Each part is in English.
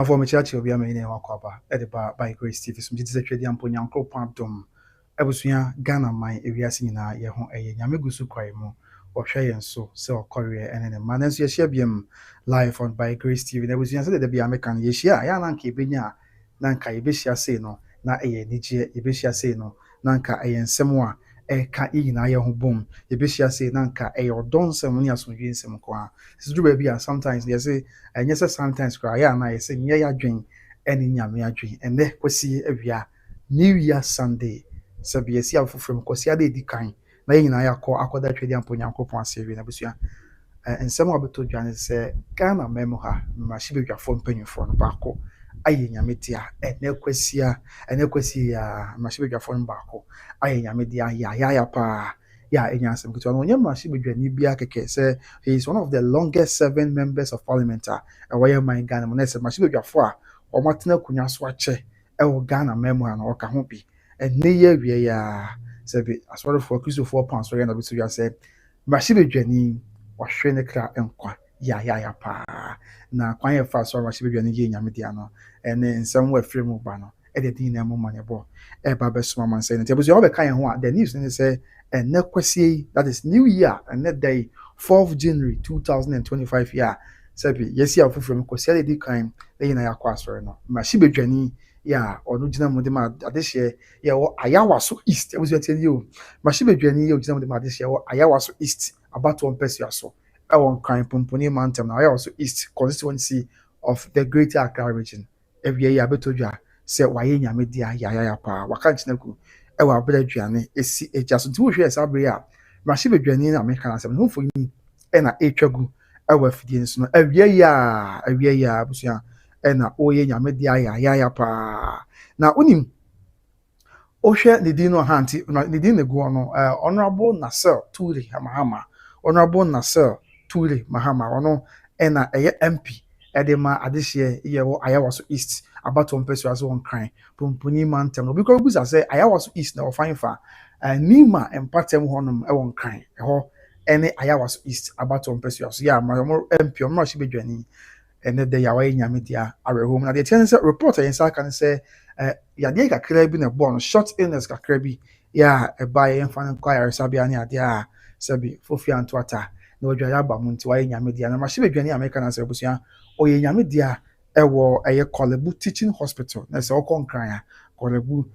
For me church obi amene wakwaba edeba by Grace TV so mtiti twedi ampo nyankopon dom ebusua Ghana man ewiase nyina ye ho eye nyame gusu kwai mu ohwe yen so se okorwe ene ne man nso ye hia biam live on by Grace TV na ebusua se de bia mekan ye hia ya na nka ebenya na nka ebehia sei no na eye nigye ebehia sei no na nka eye nsem a ka nyina ye ho bom ebehia sei na nka eye odonsem ne asodwe nsem kwa sidu ba bia sometimes they say and yes sometimes cry ya na say nye ya dwen ene nyame adwen ene kwesi awia new year sunday sabi yesi afofrem kwesi ade di kan na nyina ya akoda twedi ampo nyankopon asewi na busua ensem abeto dwane se Ghana memo ha mahye bedwafo mpanyufo no baako aye nyame dia ene kwesi ya mahye bedwafo no baako aye nyame dia ya pa yeah, in Yansam Kutuan, Yamashi Nibia Keke say he is one of the longest serving members of parliament. And why am I in Ghana? Monesa Mashiba Fua or Martina Kunya Swache, El Ghana Memoir or Kahumpi. And near we said as well for Christo 4 pounds for Yana Bisuya said Mashiba Jenny was Shenekra and Qua. Ya pa. Na quite fast or Mashiba Jenny Yamidiano and then somewhere free mobano. Editing a moment bo. Babes Mamma saying it was all the kind of the news and say and nekwesi that is new year and that day 4th January 2025 year sabi yes ya from kwesi dey kan dey na yakwa asore no mashi bedwani ya onu gina mu de ma adehye ya wo ayawaso east was you tell you mashi bedwani ya gina mu de ma adehye wo ayawaso east about one person aso e won kan pomponi mountain na ayawaso east constituency of the Greater Accra region every year betodwa se waye nyame dia ya pa waka chinaku ewa abere duane esi ejaso nti wo hwe esa abere a mahye bedwani na meka na asem no fo ni e na etwagu ewa fidie nso no awia ya busia e na oye nyame dia ya pa na unim ohwe ne din no hanti ne din ne go no honorable Nasir Ture Mahama honorable Nasir Ture Mahama ono e na eye MP edema adehye ye wo ayawaso east about one person as one crying pomponi mantem no because busa say ayawaso east na ofan fa nima empatem honum e won crying e ho ene ayawaso east about one person as ya ma MP o ma shi bedwani ene de ya wa nyame dia arehom na de ten say report yen sa kan say ya de kakra bi na born short illness kakra bi ya e ba yen fan kwire sabia ne ade a sabi fofi antoata na odwa ya ba mu nti wa nyame dia na ma shi bedwani america na say busia oye nyame dia ewo eye Kolebu teaching hospital na se okon kran ya Kolebu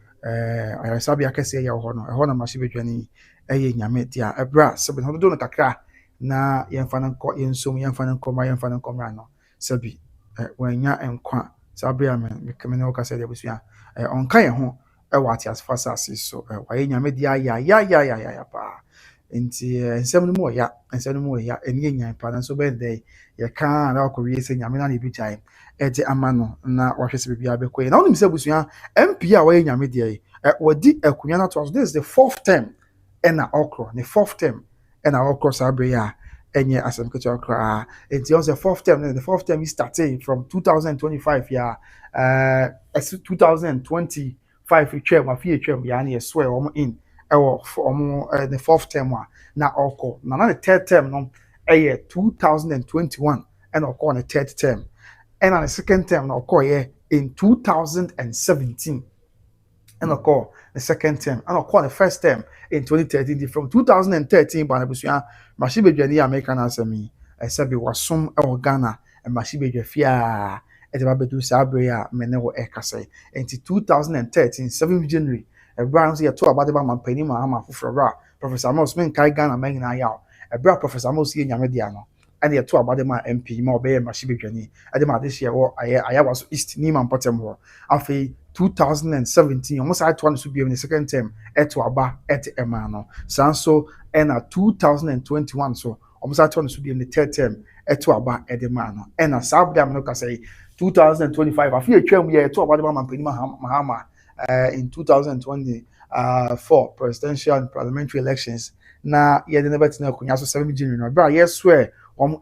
ayasabia kese ya ho no na mahye bedwani eye nyame dia ebra sebe no do no kakra na yemfa nko yensom yemfa nko mra no sabi wanya enkwa sabi amen mekame ne okase de busua onka ye ho ewo atias fasasi so waye nyame dia ya pa nti ensem no mo ya eni nyan pa na so be dey ye kan na akowie se nyame na bi chai ede amano na wahwese bibia abekoye na onim se busua MP a waye nyame de wadi akunya na to this is the 4th term ena okro the 4th term ena okro sabre ya enye asem keto okra nti on the 4th term the 4th term is starting from 2025 ya 2025 term afie term ya na ye swear omo in the 4th term na oko na the 3rd term no 2021 and oko on the 3rd term and on the 2nd term na oko in 2017 and oko the 2nd term and oko on the 1st term in 2013 from 2013 ba na busia mahye bedwani American asemi esabi wasom e Ghana e mahye bedwafia e de ba bedu sabre a mene wo ekase into 2013 7th January Brown say to about the mampani ma fufura Professor Amos men kai Ghana man na ya ebra Professor Amos ye nyame dia no and ye to about the MP ma obey mahye bedwani e de ma this year wo ayawaso east ni mampatem ho afi 2017 almost I to so be in the 2nd term to aba ema no sanso and 2021 so almost I to so be in the 3rd term to aba edema no and sabda no ka say 2025 afi atwam ye to about the mampani ma in 2024 presidential and parliamentary elections na ye de never tina kunya so 7 January no bra yes swear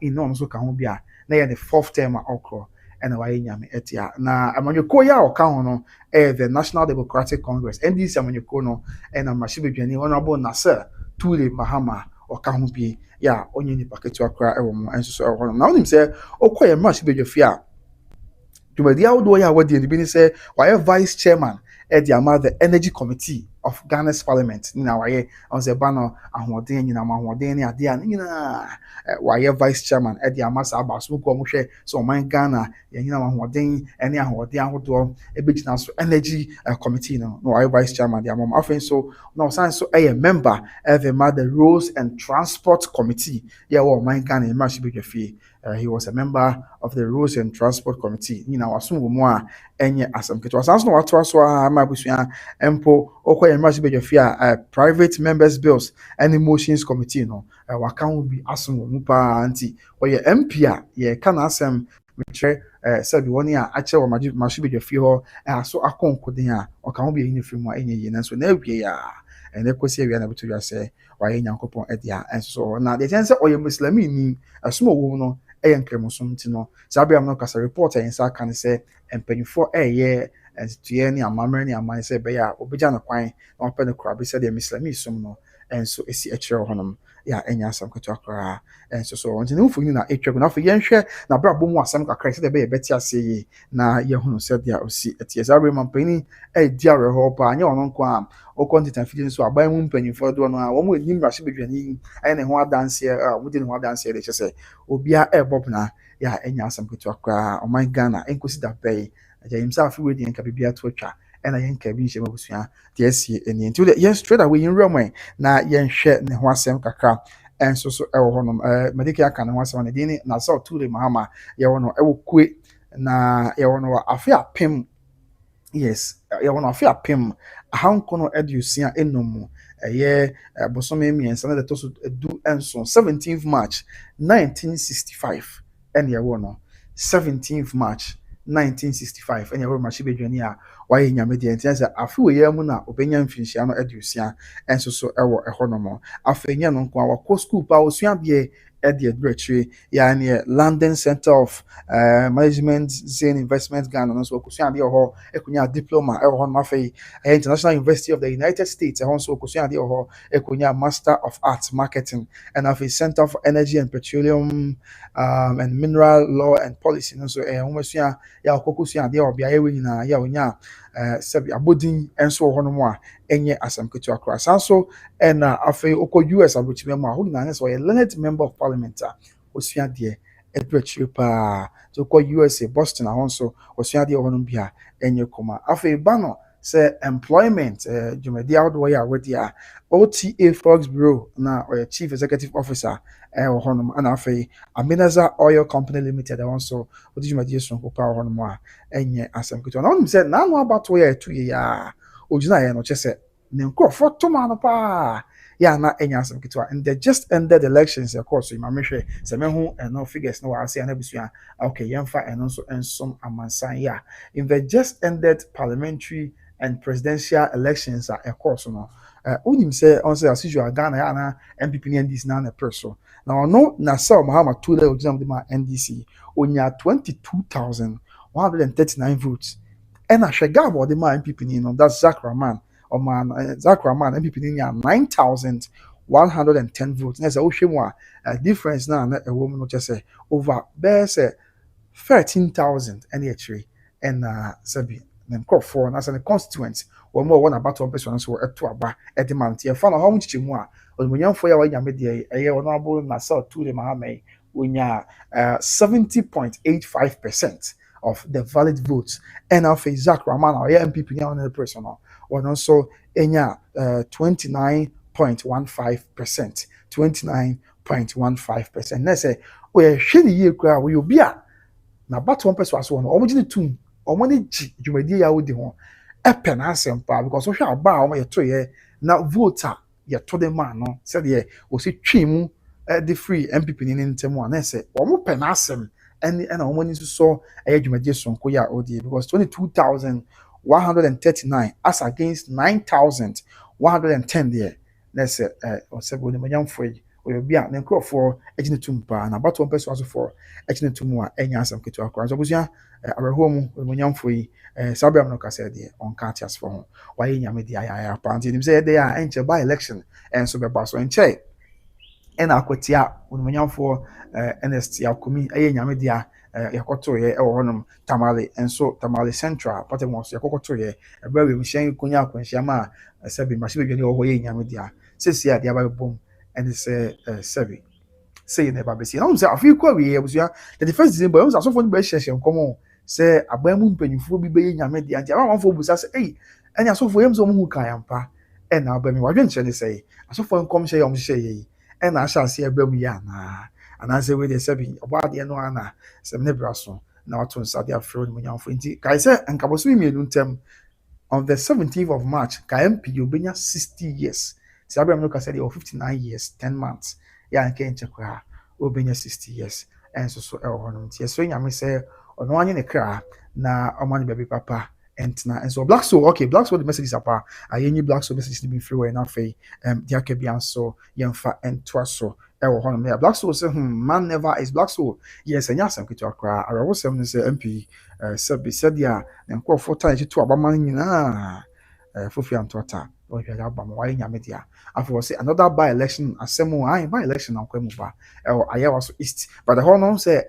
in so ka ho bia na ye the 4th term okro and waye nyame etia na amanyoko ya oka ho no the National Democratic Congress NDC amanyoko no and mahye bedwani honorable Nasir Ture Mahama oka ho bi ya onye ni paketu akra ewo mo enso so ewo no na onim se okoye mahye bedwafia dwumadi ahodoɔ yɛ a wɔdi ani bi ne sɛ wayɛ vice chairman ɛde ama the energy committee of Ghana's parliament na wayɛ ɔn sɛ ba no ahoɔden nyinam ahoɔden ne adeɛ a ne nyinaa wayɛ vice chairman ɛde ama saa abaaso kɔ ɔmo hwɛ sɛ ɔman Ghana yɛn nyinam ahoɔden ne ahoɔden ahodoɔ ɛbɛgyina so energy committee no na wayɛ vice chairman de ama ɔmo afei nso na ɔsan so ɛyɛ member ɛde ma the roads and transport committee yɛ wɔ ɔman Ghana yɛn mmarahyɛ badwa fie. He was a member of the Roads and Transport Committee. You know, wasom wɔ mu a ɛnyɛ asɛm ketewa. Asan so na watoa so a ma abusua mpo ɔkɔ yɛn mmarahyɛ badwa fie a private members bills and motions committee no waka ho bi asom wɔ mu paa nti ɔyɛ MP a yɛka n'asɛm mekyerɛ sɛbi wɔn a akyerɛ wɔ mmarahyɛ badwa fie hɔ so akɔ nkoden a ɔka ho bi ɛyi ne firi mu a ɛnyɛ yie nanso na awie a ɛnɛ kɔsi awia na bɛto dwa sɛ wayɛ nyankopɔn ɛde a ɛnso na deɛ kyɛn sɛ ɔyɛ muslimini ni ɛsom wɔ mu no ɛyɛ nkramosom nti no saa bere a no kasa report a yɛn nsa aka ne sɛ mpanyinfoɔ ɛyɛ nsituɛ ne amammerɛ ne aman sɛ ɛbɛyɛ a obɛgya no kwan na ɔpɛ no koraa bi sɛ deɛ muslimi som no ɛnso esi akyerɛ hɔnom yɛ a ɛnyɛ asɛm ketewa koraa ɛnso so nti ne mfoni na etwa gu na afei yɛnhwɛ na abere abɔ mu asɛm kakra sɛ deɛ ɛbɛyɛ bɛte ase yie na yɛhunu sɛ deɛ osi ɛteɛ saa bere ma mpanyin ɛredi awerɛhɔ paa nyɛ ɔno nko a ɔkɔ ntɛtɛnfidie nso aban mu mpanyinfoɔ doɔ no a wɔn anim mmarahyɛ badwani ɛyɛ ne ho adanseɛ a wɔde ne ho adanseɛ de kyɛ sɛ obiara ɛrebɔ bena yɛ a ɛnyɛ asɛm ketewa koraa ɔman Ghana ɛnkosi da bɛyɛ agya yɛn sɛ afei deɛ nka biribi ato atwa ɛna yɛn nka bi nhyɛ mu abusua deɛ ɛsie ɛnie nti yɛn straight away yɛn wura mu na yɛnhwɛ ne ho asɛm kakra ɛnso so ɛwɔ hɔnom mɛdeke aka ne ho asɛm na deɛ ne na sɛ ɔtore mahama yɛwɔ no ɛwɔ kue na yɛwɔ no afe apem yes yɛwɔ no afe apem ahankono aduosia enum mu ɛyɛ bosome mmiɛnsa na ɛtɔ so edu nson 17th March 1965 ɛna yɛwɔ no 17th March 1965 ɛna yɛwɔ mmarahyɛ badwani a wayɛ nyame deɛ nti sɛ afe wɔ yɛn mu na ɔbɛnya mfinhyia no aduosia ɛnso so ɛwɔ ɛhɔnom afei nyɛ no nko a wakɔ school pa osua deɛ ɛde aduru akyire yɛane London Center of Management Zane Investment Ghana no nso okosua adeɛ wɔ hɔ ekonya diploma ɛwɔ hɔ no afei International University of the United States ɛhɔ nso okosua adeɛ wɔ hɔ ekonya Master of Arts Marketing and afei Center for Energy and Petroleum and Mineral Law and Policy no nso wɔmasua yɛ okosua adeɛ wɔ beaeɛ wɔ nyinaa yɛ onya sɛbi abodin nso wɔ hɔ no mu a ɛnyɛ asɛm ketewa koraa san so ɛna afei okɔ US aburokyerɛ mu a hɔ nyinaa sɛ ɔyɛ learned member of parliament a osua deɛ ɛduru akyire paa so okɔ USA Boston ahɔ nso osua deɛ wɔ hɔ no bi a ɛnyɛ kɔma afei ba no sɛ employment dwumadi ahodoɔ yɛ a wɔdi a OTA Fox Bureau na ɔyɛ chief executive officer ɛwɔ hɔ nom ɛna afei Aminaza Oil Company Limited ɛwɔ nso ɔdi dwumadi sonko paa wɔ hɔ nom a ɛnyɛ asɛm ketewa na wɔn sɛ n'ano abatoɔ yɛ ɛtu yɛ a ogyina yɛ no kyɛ sɛ ne nkurɔfoɔ toma no paa yɛ ana ɛnyɛ asɛm ketewa and they just ended elections ɛkɔɔ so maame hwɛ sɛ mehu ɛno figures no wɔ ase ana busua okay yɛmfa ɛno nso nsom amansan yɛ a in the just ended parliamentary and presidential elections a ɛkɔɔ so no wonim sɛ ɔn sɛ as usual Ghana yɛ ana NPP ne NDC na ɛpere so na ɔno na sɛ Mahama to dɛ ogyina mu de ma NDC onya 22,139 votes ɛna hwɛ gab ɔde ma NPP ni no that's Zach Rahman Zach Rahman NPP ni nya 9,110 votes na sɛ wohwɛ mu a difference na ɛwɔ mu no kyɛ sɛ over bɛyɛ sɛ 13,000 ɛne akyire ɛna sɛbi ne nkurɔfoɔ na sɛ ne constituents wɔn mu a wɔwɔ n'abatoɔ mpɛ so no nso ɛto aba ɛde ma no nti ɛfa na hɔ nkyekyɛ mu a ɔdɔmɔnyamfoɔ yɛ a wɔanya medeɛ ɛyɛ ɔno abo na sɛ ɔtore mahama yi wonya 70.85% of the valid votes and afei Zach Rahman a ɔyɛ MPP ne a ɔno ne person no ɔno nso ɛnya 29.15% 29.15% na sɛ ɔyɛhwɛ ne yie koraa wɔyɛ obi a n'abatoɔ mpɛ so aso no ɔmo gye ne tum ɔmo ne gye dwumadie yɛ a wodi ho ɛpɛ n'asɛm paa because wohwɛ aba a ɔmo yɛto yɛ na vote a yɛto de ma no sɛdeɛ wɔsi twi mu de free MPP ne ntɛm a na sɛ ɔmo pɛ n'asɛm ɛna wɔn ani nso sɔ ɛyɛ dwumadie sonko yɛ a ɔdi because 22,139 as against 9,110 deɛ na sɛ ɔsɛ bɔ onimanyamfoɔ yi ɔyɛ obi a ne nkurɔfoɔ gyina tum paa na abatoɔ mpɛ so asofoɔ gyina tum a ɛnya asɛm ketewa koraa nso abusua awerɛhoɔ mu onimanyamfoɔ yi saa bɛrɛ mu no kasa deɛ ɔnka ate asefoɔ ho wayɛ nyame deɛ ayɛ paa nti nim sɛ yɛde a ɛnkyɛ ba election ɛnso bɛba so ɛnkyɛ ɛna akɔtia onimanyamfoɔ Ernest Yakomi ɛyɛ nyame deɛ yɛkɔtoo yɛ ɛwɔ hɔnom Tamale nso Tamale Central patam wɔ so yɛkɔkɔtoo yɛ ɛberɛ a wiemhyɛn konya akwanhyia ma a sɛbi mmarahyɛbadwani wɔ hɔ yɛ nyame dea sɛsie a deɛ aba bɛbom ɛne sɛ sɛbi sei na ɛba bɛsi na wohu sɛ afei kɔ awie abusua 31 December wohu sɛ asɔfoɔ no bɛhyehyɛ nkɔmmɔ sɛ aban mu mpanyimfoɔ bi bɛyɛ nyame dea nti amanfoɔ busa sɛ ei ɛne asɔfoɔ yɛm sɛ ɔmo hu kan ampa ɛna aba mi wadwenkyerɛ ne sɛ asɔfoɔ nkɔmhyɛ yɛ ɔmo hyehyɛ yɛ yi ɛna ahyɛ aseɛ ɛbɛ mu yɛ anaa anaasɛ wei deɛ sɛbi ɔbɔ adeɛ no ana sɛm ne bra so na wato nsa de afrɛ no munyamfo nti kae sɛ nkabɔso mmienu ntam on the 17th of March ka MP obenya 60 years sɛ Abraham no ka sɛ deɛ 59 years 10 months yɛ anka nkyɛ koraa obenya 60 years ɛnso so ɛwɔ hɔ no nti ɛsɛ nyame sɛ ɔno anye ne kra na ɔma ne baabi papa ɛntena nso Black Soul okay Black Soul the messages apa ayenyi Black Soul messages be free na afei de aka bia nso yɛmfa ɛntoa so ɛwɔ hɔ no Black Soul sɛ man never is Black Soul yes ɛnyɛ asɛm ketewa koraa awɛwosɛm no sɛ MP sɛdeɛ ne nkurɔfoɔ tan akyi to abama no nyinaa fofi antota ɔhwɛ aba ma wayɛ nyame dea afei wɔsɛ another by election asɛm a by election ankwa mu ba ɛwɔ ayawa so east but the hɔ no sɛ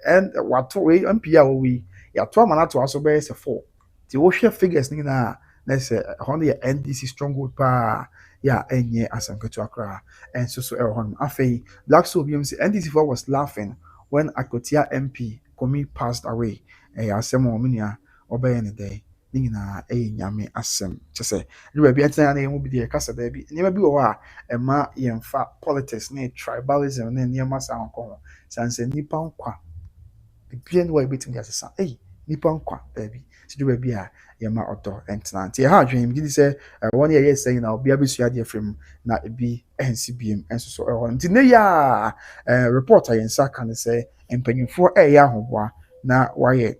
wato MP a wɔwi yɛato ama no atoa so bɛyɛ sɛ 4 nti wohwɛ figures no nyinaa na sɛ ɛhɔ no yɛ NDC stronghold paa yɛ a ɛnyɛ asɛm ketewa koraa ɛnso so ɛwɔ hɔ no afei Black Soul biom sɛ NDC for was laughing when Akotia MP Komi passed away ɛyɛ asɛm a ɔmo nua ɔbɛyɛ ne dɛ ne nyinaa ɛyɛ nyame asɛm kyɛ sɛ ne baabi ɛntena na yɛmu bi deɛ ɛkasa daabi nneɛma bi wɔ hɔ a ɛma yɛmfa politics ne tribalism ne nneɛma saa nkɔ ho san sɛ nipa nkwa bibia ne wɔ yɛbɛtumi de asesa nipa nkwa baabi si do baabi a yɛma ɔdɔ ɛntena nti ɛha adwene mu gye di sɛ wɔn yɛ sɛn na obi abɛsua adeɛ fam na ebi ɛnsi biem ɛnso so ɛwɔ nti ne yɛ a report a yɛn nsa ka ne sɛ mpanyinfoɔ ɛyɛ ahoboa na wɔayɛ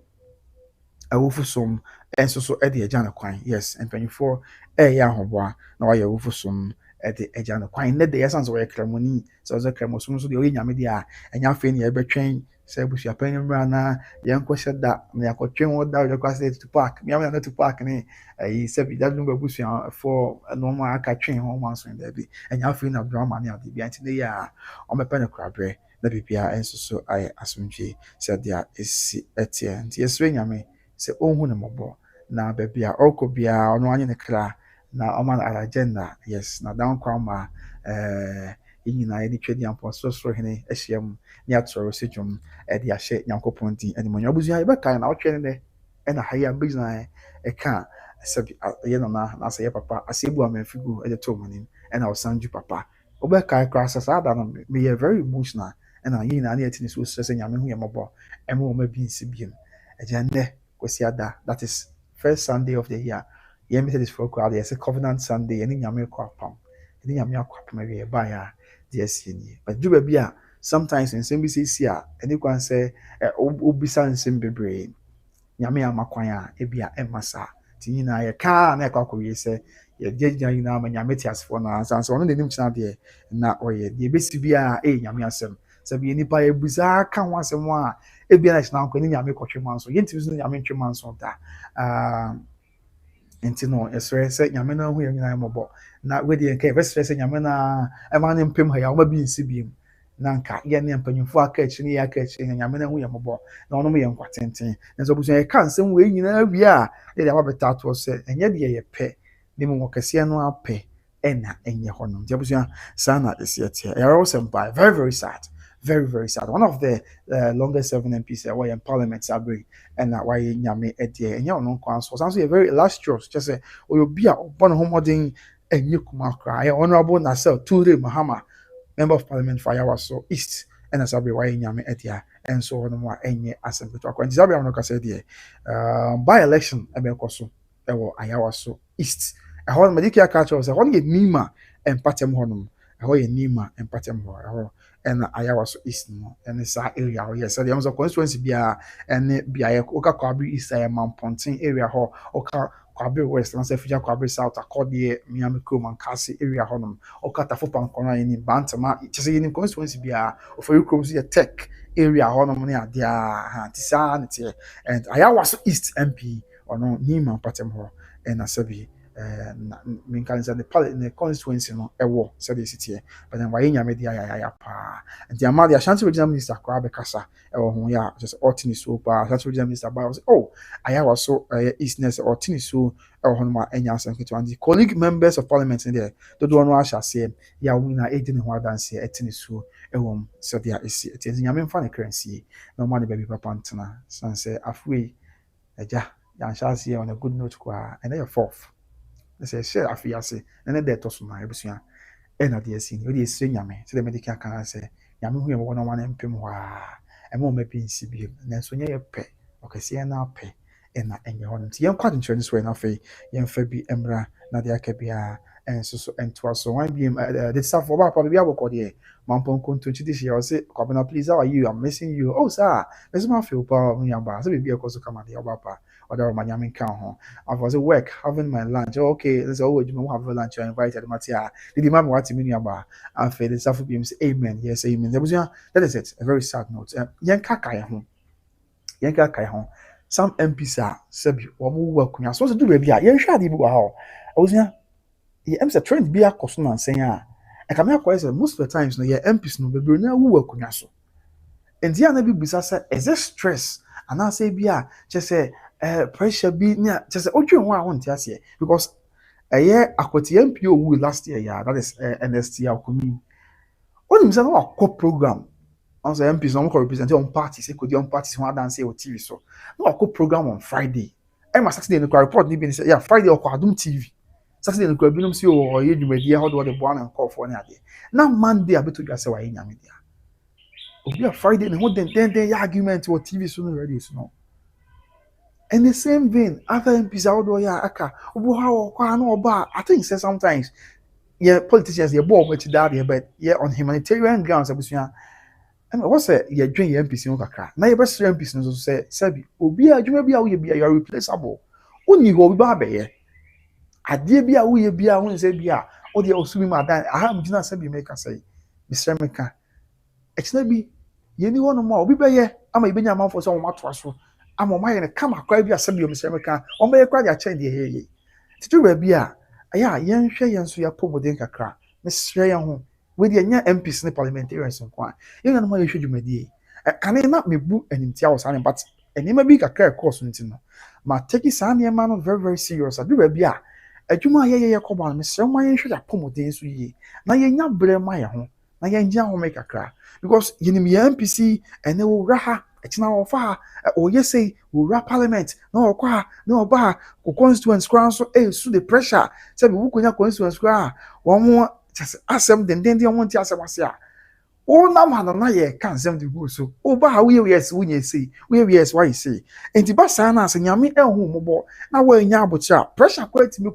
awufusom ɛnso so ɛde agya no kwan yes mpanyinfoɔ ɛyɛ ahoboa na wɔayɛ awufusom ɛde agya no kwan ne de yɛsan sɛ wɔyɛ kramoni sɛ ɔsɛ kramosom so deɛ ɔyɛ nyame deɛ a ɛnyɛ afei ne yɛbɛtwɛn sɛ abusuapɛn no mmra na yɛnkɔhyɛ da na yɛakɔtwe ho da yɛkɔ asɛ to park miama na to park ne ɛyi sɛ bi dadum abusuafoɔ nɔɔma aka twe ho ma nso daabi ɛnyɛ afei na drama ne ade bia nti ne yɛ a ɔmɛpɛ no korabrɛ na bibia ɛnso so ayɛ asomdwe sɛdeɛ ɛsi ɛteɛ nti yɛsrɛ nyame sɛ ɔnhu ne mmɔbɔ na baabi a ɔrekɔ biara ɔno anye ne kra na ɔma no agenda yes na dankwa ma nyinaa yɛde twɛdi ampɔ sorosoro hene ahyia mu ne atɔrɔ sɛ dwom ɛde ahyɛ nyankopɔn din animuonyam abusua yɛbɛkae na wotwɛ ne dɛ ɛna ha yi a mbɛgyina ɛka sɛ yɛ nana na asɛ yɛ papa asɛ ebu amanfigu ɛde to ɔmo anim ɛna ɔsan ju papa wobɛkae koraa sɛ saa da no meyɛ very emotional ɛna yɛ nyinaa ne yɛte ne so srɛ sɛ nyame ho yɛ mmɔbɔ ɛma wɔma bi nsi biem agya nnɛ kwasi ada that is first Sunday of the year yɛn methodist for koraa de yɛsɛ covenant Sunday yɛne nyame kɔ apam yɛne nyame akɔ apam awie ɛbaeɛ a deɛ nie but do baabi a sometimes nsɛm bi sɛ a ɛne kwan sɛ obisa nsɛm bebree nyame ama kwan a ebi a ɛmma saa nti nyinaa yɛka na ɛkɔ akɔwie sɛ yɛgyina nyinaa ma nyame te asefoɔ no ansa ɔno n'anim kyena deɛ na ɔyɛ deɛ ɛbɛsi bi a ɛyɛ nyame asɛm sɛ bi nipa yɛbusa ka ho asɛm a ebi na kyena nkɔ ne nyame kɔtwe ma nso yɛntumi so ne nyame ntwe ma nso da nti no yɛsrɛ sɛ nyame no ho yɛ nyinaa mmɔbɔ na wedi nka yɛbɛsrɛ sɛ nyame na ɛma ne mpem ha yɛ ɔma bi nsi biem na nka yɛ ne mpanyinfoɔ aka akyiri ne yɛ aka akyiri na nyame no ho yɛ mmɔbɔ na ɔno yɛ nkwa tenten nso abusua yɛka nsɛm wei nyinaa wie a yɛde aba bɛta atoɔ sɛ ɛnyɛ deɛ yɛpɛ ne mu wɔkɛseɛ no apɛ ɛna ɛnyɛ hɔ no nti abusua saa na ɛsi ɛteɛ ɛyɛrɛ wɔ sɛm paa very very sad very very sad one of the longest serving MPs were in parliament Sabri and why nyame edie and you know so you're very illustrious just say or you'll be a born homoding and you come cry honorable Nasser Ture Mahama member of parliament for Ayawa so east and as Sabri why nyame edie and so on more any assembly to akwan Sabri am no ka say die by election ebekoso ewo Ayawa so east a hon medical catch was a hon ye nima and patem honum a hoye nima and patem ho and Ayawa so east no and it's our area yes so there was a constituency bia and bia oka kwabri east man pontin area ho oka kwabri west and say fuja kwabri south akodi miami krom kasi area honum oka tafo pankona ni bantama just say ni constituency bia ofori krom so tech area honum ne ade a tisa ne tie and Ayawa so east MP ono nima patem ho and asabi means that the constituency no ewo said the city but then why nyame dia ya pa and the amount the Ashanti regional minister kwa be kasa ewo ho ya just otini so pa Ashanti regional minister ba was oh aya was so eastness otini so ewo ho ma enya asanketo and the colleague members of parliament in there to do no asha say ya we na edi ne ho dance etini so ewo so dia esi eti nyame mfa ne currency no money baby papa ntena sanse afwe eja ya nhyase on a good note kwa and your fourth say share afiase na de to so na ebusua e na de asi ni o de ese nyame se de medical kan say nyame hu ye wo na wan mpem ho a e ma o mapi nsi bi na so nye ye pe okase na pe e na enye ho nti ye kwa de nkyerɛ so na fe ye mfa bi emra na de aka bia enso so ento so wan bi the staff for ba pa bi abokɔ de mampon konto chi this year say kwabena please how are you I'm missing you oh sir let's ma feel pa mu yamba say bi e ko so kama de obapa other my nyame kan ho I was at work having my lunch. Oh, okay, let's go. You have lunch. You're invited. Matia. Did the man what me about? And for the staff of say amen. Yes, amen. That is it. A very sad note. Yanka kaya home. Yanka kaya home. Some MPs are sabi or more welcome. So to do baby. Yan shadi bu how. I was here. I'm a trend be a question and saying I come here quite most of the times. No, yeah, MPs no baby. No, who welcome so. And the other be say is this stress? And I say be just say. Pressure be near just okay one I want to say because a year akwati MPO wu last year yeah that is NST Alkumi. What him say no a program on the MPs no represent on parties could on parties one dance or TV so no a program on Friday. I must Saturday in the report ni be say yeah Friday or Adum TV. Saturday in the binum see or ye dwumadie how do the born and call for na ade. Na Monday abeto dwa say wa nyame dia. Obi a Friday ne ho den argument or TV so no ready so no. And the same vein, other MPs out there, aka, I think say sometimes, yeah, politicians, yeah, board with that, but yeah, on humanitarian grounds, I what's it, yeah, join your MPs in Kaka. Now, your best MPs no say, Sabi, Obia, you may be a replaceable. Only go babe, yeah. I dear be a we be a won't say be a, or the Osumi Madan, I have not said, make us say, Mr. Meka. It's not be, you know, no more, we be here, I may be a man for some mattress. I'm on my come a be a semi of Mr. Meka, or may I cry a chain the hay. To do be a young shay and so ya poor dinka crack, Miss Shayan, with your young MPs in the parliamentarians and quite. You know, why you should you mediate. Can I not be book and in Tiaos, but and you may be a care course until no. My take is a man very, very serious. I do be a Juma ya command, Miss Sherman should have pomo days with ye. Now you're not blame my home. Now you're young make a crack because you need me MPC and they will raha. It's now far or yes say we rap parliament no kwa no ba constituents crown so so the pressure say we kunya constituents crown one more just asem den want to asem asia o na ma na ye kan sem the go so o ba we yes we say we yes why say enti ba sa na nyame ehun mobo na wa nya abocha pressure quite me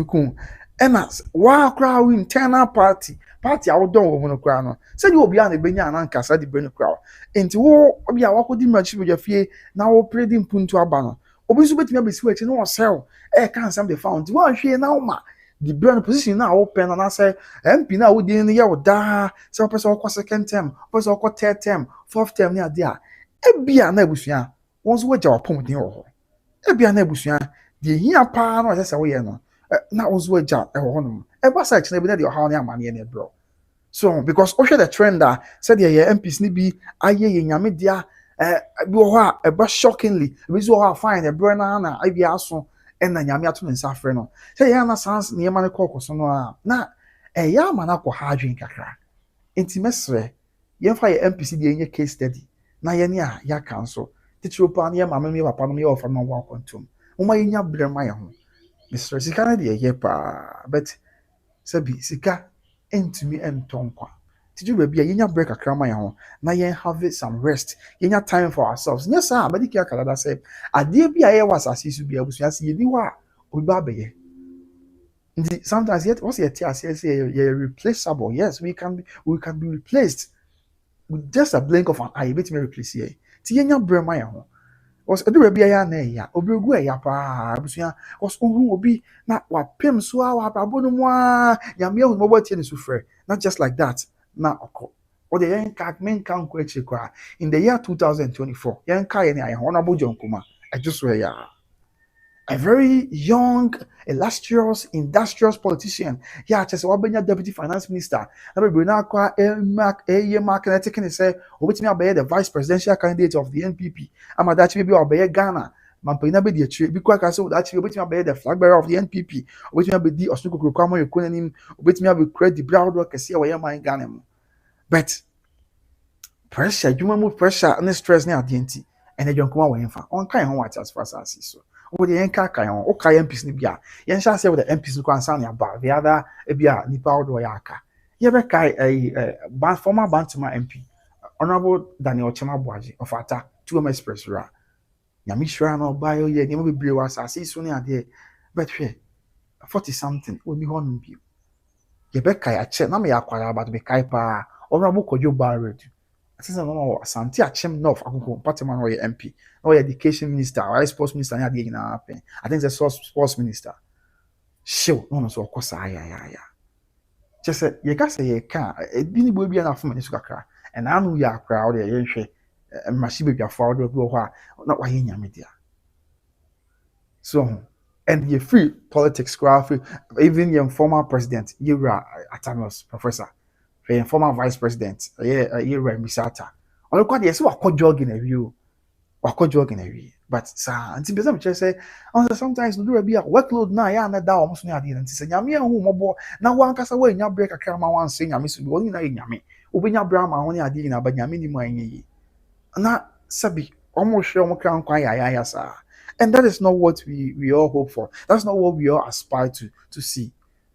kun enas wa crowd internal party I don't want to cry no said you be an ebenya na nkasa di brain crowd enti wo obi a wakodi match with your fie na wo trading punto aba no obi so betimi abesi wachi no sell can some the found one hwe na ma the brain position na wo pen na say MP na wo di ni ye wo da say person wo second term person wo third term fourth term ni ade a ebia na ebusua won so waja opom din wo ebia na ebusua de hia pa na say wo ye no na wo so waja e ho no eba sa chine bi na de how na amane na bro so because o the trend that said yeah MPs ni bi aye nyame dia bi ho a eba shockingly bi so ho fine e bro na abi aso na nyame ato ne nsa frɛ no say yeah na sans ne ma ne kokoso no a na ya ma na kɔ ha adwen kakra enti mesre ye fa ye MPs di enye case study na ye ne a ya cancel titiro pa ne ma me papa no me ofa no wa kontum mo ma ye nya brema ye ho mesre sika na de ye pa but sabi sika entumi entonkwa tiju ba bia yenya break akrama ya ho na yen have some rest yenya time for ourselves yes sir but dikia kalada say ade bia ye was asisu bia busu ase ye bi wa obi ba be ye ndi sometimes yet what's your tia say ye replaceable yes we can be replaced with just a blink of an eye bit me replace ye ti yenya brema ya ho was edu bia ya na ya obregu ya pa busu was ohun obi na wa pem so a wa brabo no mu a nyame hu mo botie ne so frɛ not just like that na okɔ or the yen kan ko echi kwa in the year 2024 yen ka ye ne honorable John Kuma I just swear ya a very young, illustrious, industrious politician. Yeah, just Wabenya deputy finance minister. Na be na kwa mark na taking say obetimi abaye the vice presidential candidate of the NPP. Ama that be abaye Ghana. Mampina be the tree be kwa ka say that obetimi abaye the flag bearer of the NPP. Obetimi abaye di Sh0ckingly kwa mo yekun anim. Obetimi abaye create the broad work kese we man Ghana mu. But pressure, pressure and stress ne adenti. And the young woman went for on kind of what as far as I see so. Wo de yenka kan on o kai MPs ni bia yen sha say with the MPs no kwansan ne aba the other e bia nipa odo ya aka ye be kai former Bantama MP honorable Daniel Chema Boaji of Ata 2M Express ra nyame hira no ba yo ye ne mo bebre wa asase so ne ade but hwe 40 something oni ho no bi ye be kai a che na me yakwara about be kai pa honorable Kojo Barred since no Asante Achem North Akoko Patema no MP no education minister or sports minister na dey na happen I think the sports minister show no so okosa ya just say ye ka say ye ka bi ni bo bia na foma ni so kakra and anu ya akra o dey ye hwe mashi be biafo o do bi ho a na wa ye nyame dia so and ye free politics graph even your former president Yura Atanos professor former vice president Yura Misata on kwa dey say wa jogging na wi wakɔ jogging awie but saa nti be some say sometimes no do be a workload na ya na da o so ne ade nti say nyame ahu mɔbɔ na wankasa wa nya break akra ma wan say nyame so bi oni na nyame obenya bra ma ho ne ade na ba nyame ni mu anye yi na sabi omo hwe omo kra nkwa ya saa and that is not what we all hope for. That's not what we all aspire to see.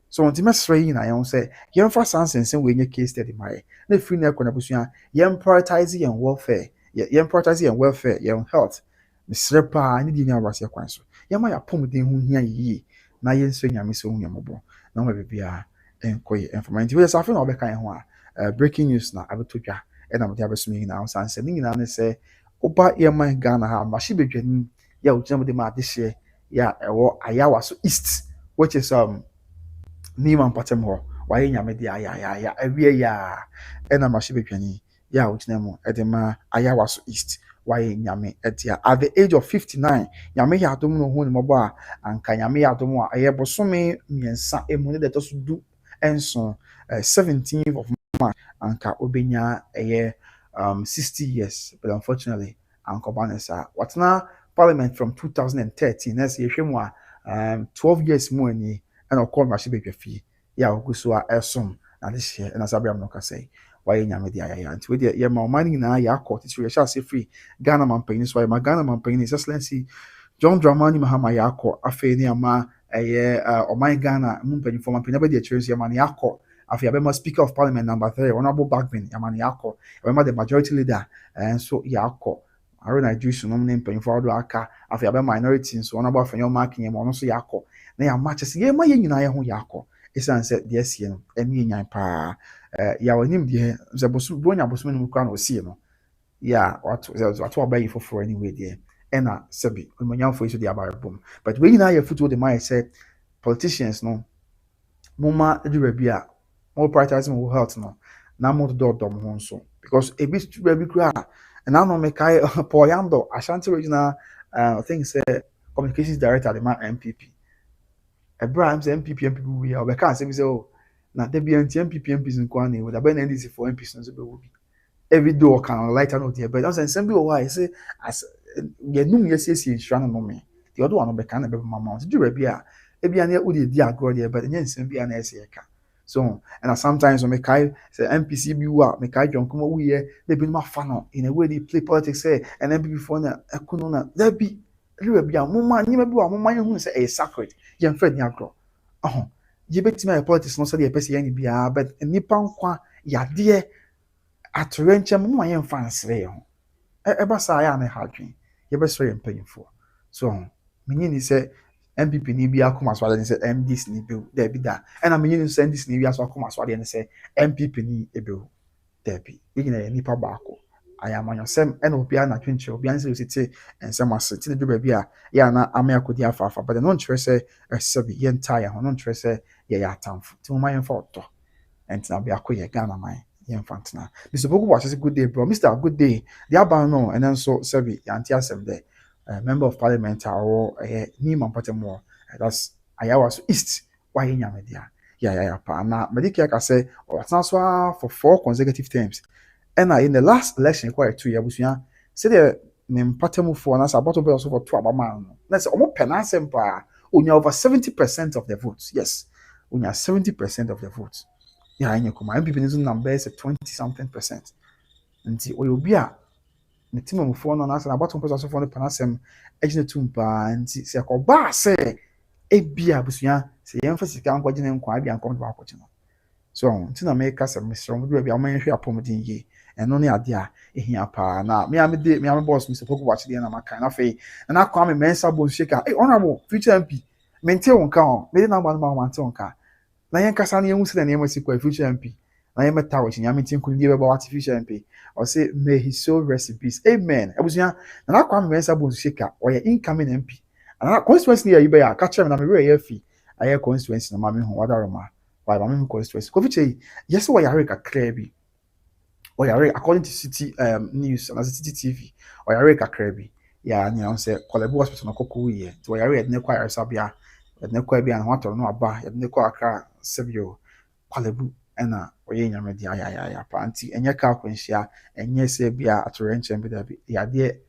So on the say na yon say yen for sansen we nye case study mai na free na ekona busua yen prioritize yen welfare yen prioritize yen welfare yen health misre pa ni di ni awase kwan so yen ma ya pom den hu hia yi na yen so nyame so hu yambo na ma bibia enkoye information we say afi na obeka yen ho a breaking news na abetodwa e na mo dia besumi na sansen ni na ne say oba yen man Ghana ha ma shi bedwani ya ojina mo de ma adehye ya ewo ayawa so east which is Niman patem ho waye nyame de ya awie ya ena ma shebetwani ya ojina mu edema ayawa so east waye nyame etia at the age of 59 nyame ya adom no ho ni mobo a anka nyame ya adom a aye bosome miensa emu ne de to so du enso 17th of March anka obenya aye 60 years but unfortunately anka banesa watna parliament from 2013 as ye hwemu a 12 years more ni and of course mashi be fie ya oguso a esom na this year na sabia no ka say why nyame dia ya nti we dia ma mani na ya court it we shall say free Ghana man pain so ma Ghana man pain excellency John Dramani Mahama ya court afi ni ama oman Ghana mun pain for man pain be dia church ya man ya court afi abema speaker of parliament number 3 honorable Bagbin ya man ya court abema the majority leader and so ya court Arena Jewish no name pain for do aka afi abema minority so honorable afenyo marking mo no so ya court na ya matches ye ma ye nyina ye ho yakọ esan se de asie no eni nyan pa ya wanim de ze bosu bonya bosu no kwa na osie no ya watu abayi for anyway there ena sebi onyanfo for iso de abarabom but we nyina ye football de my say politicians no moma edura bia more prioritizing more health no na mo do dom ho nso because e bi kura na no me kai poyando Ashanti regional things communications director the man MPP Abraham say MPP we are can say na there be MPPs in Kwane with about NDC for MPs so be will be every door can lighter note here but don't say be why say as ye num ye say insurance no me the other one be can be mama do we be a e bia na we dey agro there but nya nsem bia na ese ka so and sometimes when me kai say MPC bi wa me kai John come we here they be ma fa no in a way they play politics say and MPP for na ekuno na there be everywhere bia mama nyima bi wa mama hu say e sacred ye mfred ni agro ye betima politics no say the person yan bia but nipa nkwa yade atorenchem mo yan fansre ho eba sa ya na hadwen ye be so ye mpanyimfo so menyi ni say MPP ni bia akoma so ade ni say MDs ni be there be da and menyi ni say MDs ni bia so akoma so ade ni say MPP ni ebe there be ye nipa baako ayamanyosem ena obia na twinche obia nse osite ensem asete ne do bia ya na amia kodi afafa but no nkyerɛ sɛ ɛsɛbi ye ntaya ho no nkyerɛ sɛ ye ya tamfo ti mo mayen fa oto entina bia ko ye Ghana man ye mfantena Mr. Bogu was say good day bro Mr. Good day the aban no and then so sɛbi ya nti asɛm de member of parliament or ni mampatemo that's ayawa so east why nyame dia yeah pa na medicare ka say or transfer for 4 consecutive terms and in the last election quite 2 years busua say the mpatemo for na saboto be also for 2 abama no na say omo penasem pa onya over 70% of the votes yes onya 70% of the votes yeah anya kuma MPP ni number is 20 something percent nti oyobi a ne team of four no na say na bottom person for no penasem ejine tumpa nti se ko ba say ebia busua se yemfa sika nkwaje ne nkwa abia nkwa ba akwaje no so nti na me ka se mesro mo do bia mo yehwe apomden ye eno ne ade a ehia pa na me boss Mr. Poku watch dey na maka na fe na kwa me mensa bo sheka honorable future MP mente wonka o me dey na gba ma mente wonka na yen kasa na yehu se na yema sikwa future MP na yema tawo chi nyame tin kunu dey be artificial MP or say may his soul rest in peace amen ebusia na kwa me mensa bo sheka o ye incoming MP and constituency here you be ya ka chere na me we ye fi aye constituency na ma me hu wadaroma why ma me hu constituency ko fiche yes wo yare kakra bi o yare according to city news and city TV o yare kakra bi ya ni on say Kolebu hospital na kokku ye to yare ed ne kwa yare sabia ed ne kwa bia na wato no aba ed ne kwa akra sebio Kolebu na oye nyame dia ya pa anti enye ka kwenhia enye se bia atorenche bi da bi ya de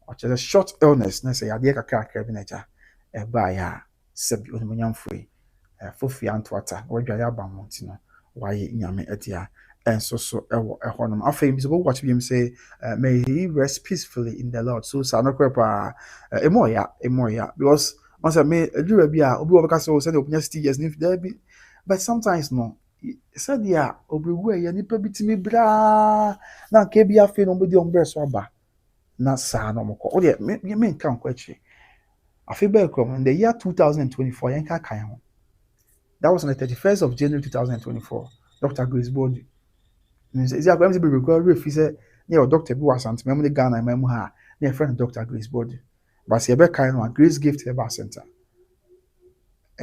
o chere short illness na say ya de kakra bi na ja e ba ya sebio no nyamfoi fofi antwata wadwa ya ba monti no waye nyame adia enso so ewo ehonom afei bi so watch bi say may he rest peacefully in the Lord so sa no krepa emoya because once me adura bi a obi obeka so say the opunya 60 years if there be but sometimes no said ya obregu ya nipa bitimi bra na nke bi afei no bodi ombre so aba na sa no moko o de me nka nkwachi afei be kom in the year 2024 yanka kan ho. That was on the 31st of January 2024. Dr. Grace Body. Is that going to be recorded? If he said, yeah, Dr. Buasant, memory Ghana, memoir, near friend Dr. Grace Body. But see, a kind one, Grace gift to the center.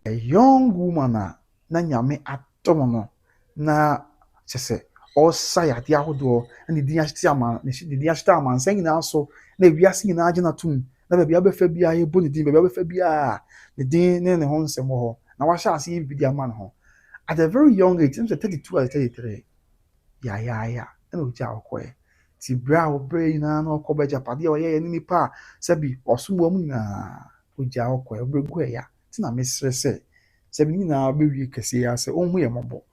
A young woman, na nyame atomo, na say, all say at the outdoor, and the Diashtaman, the Diashtaman saying also, we are singing Argena tune, never be able to be a bonnet, be able to be a the din in the home some more. Now I shall see if be a man home. At a very young age, 32 or 33. Yeah. And we jaw quay. See brow brain and or cobaja padia or any pa, Sabi or some woman we jaw quay or break ya. Tina mistress say. Sabina be can see us only a mobile.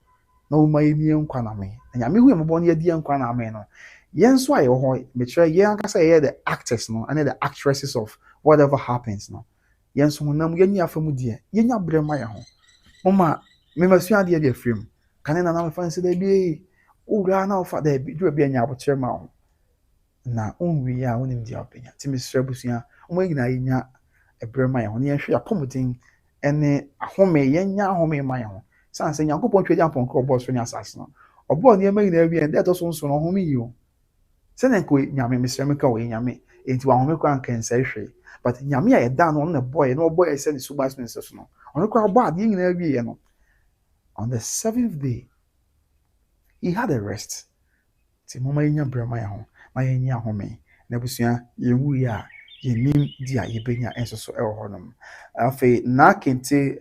No my Indian quaname. And I mean we am born ye dear quaname no. Yen swai or hoy, betray young as I hear the actors no, and the actresses of whatever happens no. Yen so nam yenya from dear, yenya bremaya home. Oma me masua de film kan na na fan se da bi ura na ofa da bi do bi anya abotire ma ho na onwi a onim dia openya ti me sra busua omo nyina yenya ebrema ya ho ne hwe apomodin ene ahome yenya ahome ma ya ho san se yankopon twedi ampon ko bo so nya asase no obo ne ma nyina bi en da to so nso no home yi o se ne ko nyame me sra me ka o nyame enti wa home ko anka nsa hwe but nyame a yeda no na boy no boy se ne subas mense so no ono ko abo ade nyina bi ye no. On the 7th day, he had a rest. Ti mama yenya brema ya ho, ma yenya home. Na busua yewu ya, yenim dia yebenya enso so e ho nom. Afei na kente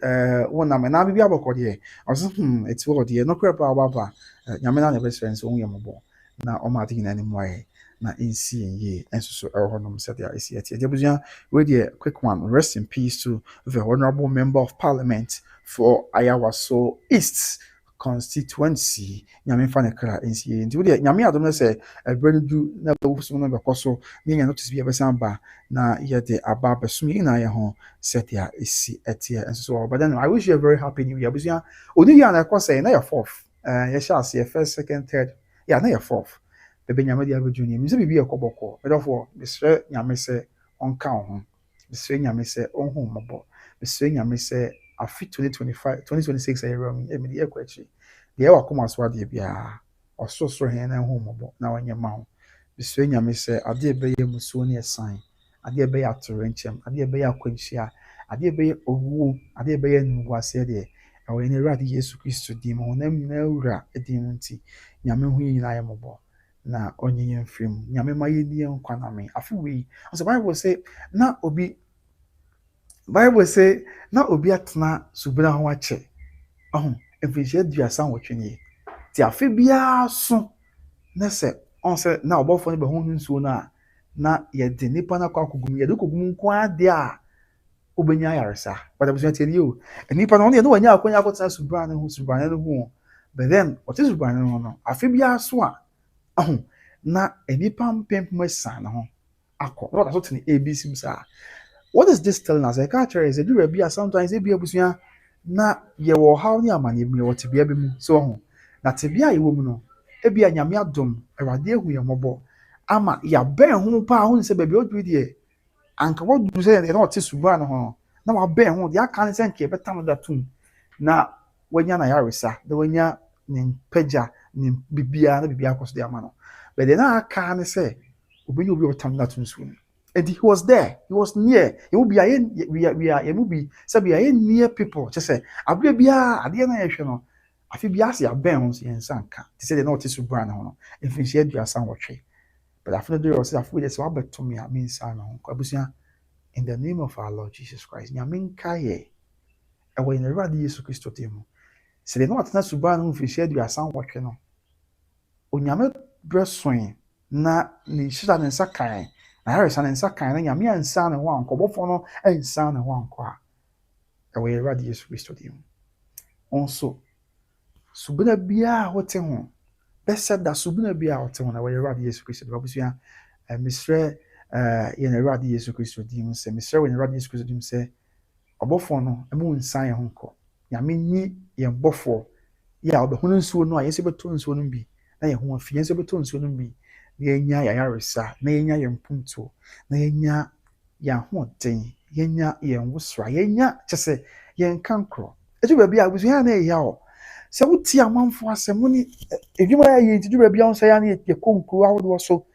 wona me na bibia abokode. Oso eti wo de no krepa baba. Nyame na best friends won yemobo. Na o ma ade nyina ni moye. Na insi ye enso so e ho nom said ya esi eti. De busua we de quick one. Rest in peace to the honorable member of parliament for Ayawaso East constituency. Nyame fa ne kra ensie nti wo de nyame adom ne se ebredu na bewusu no bekoso ne nya notice bi ebesan ba na ye de aba besum yi na ye ho set ya esi etie enso so but then I wish you a very happy new year busia oni ya na ekose na your fourth ye sha se first second third yeah na your fourth bebe nyame de abedu ni mi se bibi ekoboko therefore bisre nyame se onka ho bisre nyame se onhu mobo bisre nyame se afi 2025 2026 ayero emi de ekwachi de wakoma so ade bia ososoro hen na hu mobo na wanye ma ho bisre nyame se ade ebe ye musuo ne esan ade ebe ya torenchem ade ebe ya kwanhia ade ebe ye owu ade ebe ye nuwase de ewe ne radi Yesu Kristo di mo na nyina wura edim nti nyame hu nyina ye mobo na onye yɛn mfiri mu nyame ma yɛni yɛn nkwa na me afe wei ɔsɛ bible sɛ na obi atena subena ho akyɛ mfirinhyia 38 nie ti afe biara so na sɛ ɔnsɛ na ɔbɔfoɔ no bɛho nsuo no a na yɛde nipa no akɔ akɔgum yɛde kɔgum nko adeɛ a wobɛnya ayaresa but abusua tie ni o nipa no ɔno yɛ no wanya akɔnya akɔtena subran no ho but then ɔte subran no ho no afe biara so a na nipa mpempem asan no ho akɔ na ɔda so tene abc mu saa what is this telling us? I can't tell you. Is it be sometimes it be abusua na yɛwɔ haw ne amane mu yɛwɔ tebea bi mu so ho na tebea yɛwɔ mu no ebi a nyame adom awurade ehu yɛn mmɔbɔ ama yɛabɛn ho pa ho sɛ baabi oduru deɛ anka wɔduru sɛ na ɔte subran no ho na wabɛn ho deɛ aka ne sɛ nke bɛtam da tum na wanya na yaresa na wanya ne mpagya ne bibia na bibia akɔso de ama no but then aka ne sɛ obi ɔtam da tum so and he was there. He was near. He will be near people. Just say, I will be at the end of I feel bias ya bounce in Sanka. They say they know this brand on. If you said you are somewhat tree. But after the rest, I feel that's what to me. I mean, son, in the name of our Lord Jesus Christ. Yamin Kaye. And when the Radi Jesus Christ to him. Say they know what that's brand if you said you are somewhat tree. Onyame breast swing. Na ni shita and sakai. Na Harrison and Sakai na nyame ansa na ho ankɔbɔfo no ansa na ho ankɔ a ɛwɔ Awurade Yesu Kristo dim onso subena bia wote ho bɛsɛ da subena bia wote ho na ɛwɔ Awurade Yesu Kristo dim abusua misrɛ yɛn Awurade Yesu Kristo dim sɛ misrɛ wɔ Awurade Yesu Kristo dim sɛ ɔbɔfo no ɛmu nsa yɛn ho nkɔ nyame nyi yɛn bɔfo yɛ a ɔbɛho nsuo no a yɛsɛ bɛtɔ nsuo no bi na yɛn ho afi yɛsɛ bɛtɔ nsuo no bi na yɛnya yayaresa na yɛnya yɛn mpunto na yɛnya yɛn ahoɔden yɛnya yɛn wosora yɛnya kyɛ sɛ yɛn kankorɔ etu baabi a abusua na ɛyɛ hɔ sɛ wotie amanfo asɛm ne edwuma yɛ nti du baabi a wɔn sɛ ya ne yɛ konkuo ahodoɔ so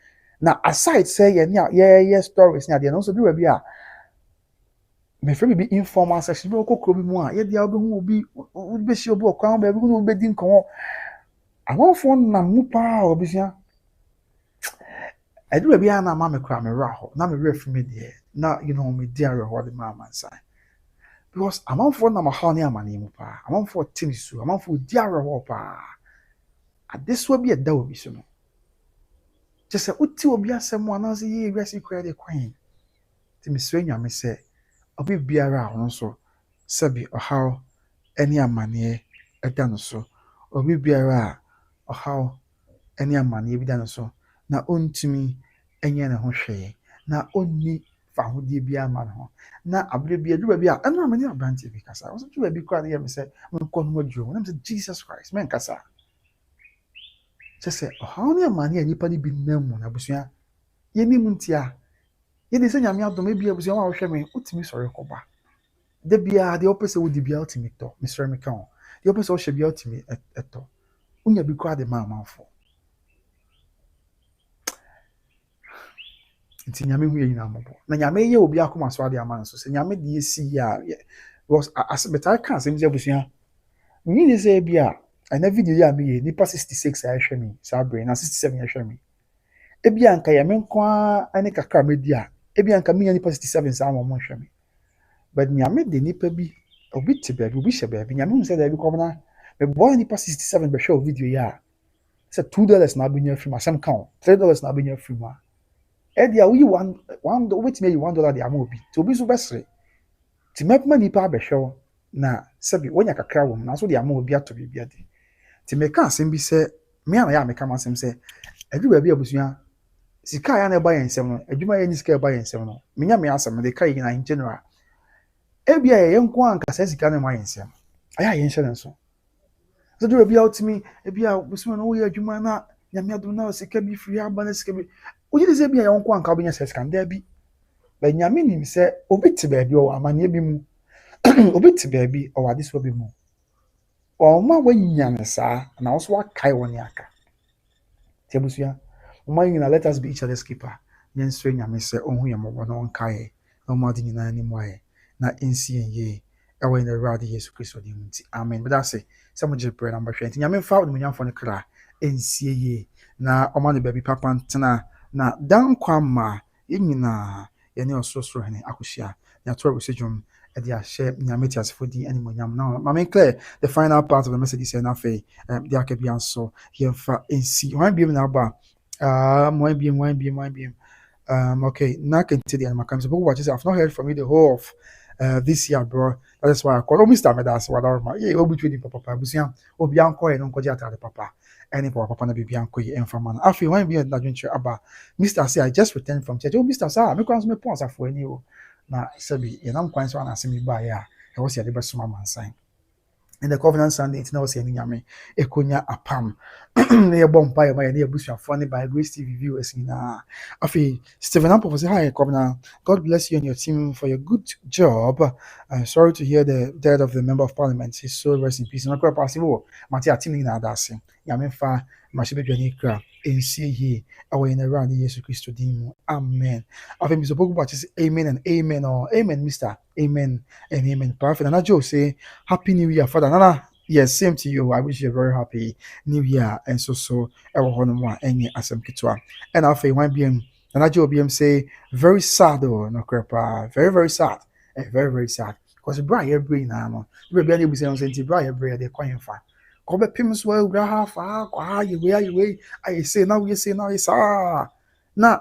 na aside sɛ yɛn a yɛyɛ stories ne adeɛ no nso du baabi a mefrɛ bi informal section bi okokoro bi mu a yɛde a wobɛhu obi wobɛhyia obi ɔkwan baabi hu obi bɛdi nkɔmmɔ amanfo nam mu paa abusua I do a be an mamma cram a raho, not a referee there, not me dear or the mamma side. Because I'm on for number honey, I'm on for Timisu, I'm on for dear pa. And this will be a dough, soon. Just a uti will be someone else, ye resi credit queen. Timiswing, may say, I'll be around also, Sabi or how any money a done so, or be around or how any money be done so. Na ontimi enye ne ho hwe na onni fa hodie bia ma ho na abre bia du bia eno amani abante bi kasa so du bia kwa na me say me ko no madwo na me say Jesus Christ men kasa say how ne amani anipa ni bi namu na busua ye ni muntia ye de se nyame adom bia busua wa hwe me otimi sori koba de bia de opese wo di bia otimi to me sori me kan de opese wo hwe bia otimi eto unya bi kwa de ma amanfo nti nyame hu yina mabo na nyame ye obi akoma so ade aman so se nyame de esi ya was asbetai kan se nje busua ni ne se bia ana video ya me ye nipa 66 a hwe me sa brain na 67 ya hwe me ebia nka ya me nkwa ane kakra medi a ebia nka me nipa 67 sa mo hwe me but nyame de nipa bi obi te ba bi obi hye ba bi nyame hu se da bi komna me boy nipa 67 be hwe video ya se $2 na abunya film asem kan $3 na abunya film a Edia we one wait me $1 the amobi to be so besre ti mapma nipa abehwe na sabi wonya kakra wo na so the amobi ato bibia de ti me ka asem bi se me ana ya me ka masem se adwuma bia busua sika ya na ba yensem no adwuma ya ni sika ba yensem no menya me asem de kai na in general ebia ye nko anka se sika na ma yensem aya ye nhyɛ nso so do bia otimi ebia busuma no wo ya adwuma na nyame adom na sika bi free aba na sika bi oye de se bia ye nko anka obenya se sika nda bi ba nyame nim se obi te ba bi o amane bi mu obi te ba bi o ade so bi mu o ma wanya ne saa na so akai woni aka te busua o ma nyina let us be each other's keeper nyenso nyame se ohun ye mo no onkai o ma de nyina ni mu aye na ensi enye ewe in the Lord Jesus Christ odi nti amen but that's it some je pray number 20 nyame fa wo nyamfo ne kra ensie ye na ɔma no baabi papa ntena na dan kwama yɛnyinaa yɛne ɔsorosoro hene akɔhyia na to a dwom ɛde ahyɛ nyame tiasefo din animonyam na mame clear the final part of the message sɛ na afei de aka bia nso yɛmfa nsi hwan biem na aba hwan biem okay na kente the animal comes people watches I've not heard from you the whole of this year bro that is why I call Mr. Medas wadarma yeah obi twedi papa busia obi anko e no nkoje atade papa any papa na bibia anko ye emfama na afi hwan biem na dwonche aba Mr. say I just returned from church oh Mr. sir me kwanso me pon asafo ani o na sabi ye nam kwan so na asemi ba ya e wo se de besoma mansan in the covenant Sunday it's now saying nyame ekonya apam na ye bompa ye ma ye busuafo ne by Grace TV viewers na afi Stephen Ampo say hi covenant God bless you and your team for your good job. I'm sorry to hear the death of the member of parliament. His soul rest in peace. Na kwa pasibo Matia team na adase nyame fa ma shebe dwani kra ensie hi awo ina rani Yesu Kristo din amen. Afi mi so bogu ba say amen and amen or amen Mr. Amen and amen. Prophet and Joe say happy new year father nana. Yes, same to you. I wish you a very happy new year and so ever honor any asem kitwa. And I feel one being and I Joe BM say very sad oh no crepa very sad very sad because the bra every now no we be able to say on senti bra every dey kwan fa ko be pim so we half kwa you way I say now is na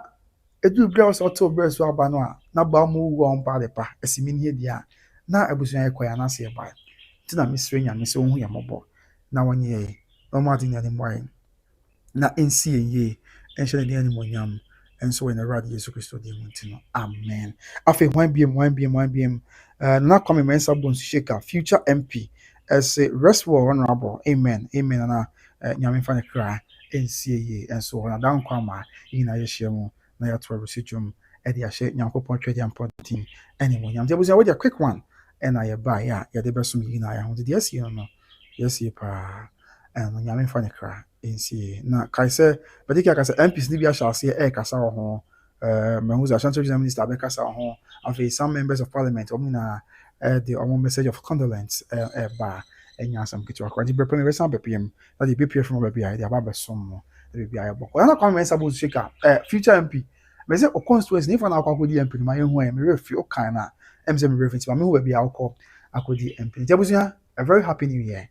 edu bra so to bra so aba no a na ba mu wo on pa de pa asimi ne dia na abusuan ekoya na se ba tina misre nya me se ohun ya mobo na wonye no ma tin ya ni moy na ensi ye enhyɛ ne animonyam enso wɔ Awurade Yesu Kristo din mu nti no amen afei hwan biem na kwame mensa bonsu sheka future MP as a rest well honorable amen na nyame fa ne kra ensi ye enso na dan kwama ina yɛ hyɛ mu na yɛ to resitwum e de ahyɛ nyankopɔn twɛde ampontin animonyam de abusia with a quick one ɛna yɛ ba ya yɛ de besom yi na yɛ ho de yɛsi no yɛsi pa nyame fa ne kra ensi na kaise badika kasa MPs ni bia hyase kasa wo ho mahuza Central Minister be kasa wo ho afei some members of parliament na the message of condolence ba enya some kitwa kwa di brepon be sam bepiem na di bepie from bepia di aba besom mo di bepia ya boko na kwa mensa bo shika future MP me say o constituency ni fa na akwa di MP ma yehu me refi o kan na emse me refi ma me hu bia akọ akodi MP jabusia a very happy new year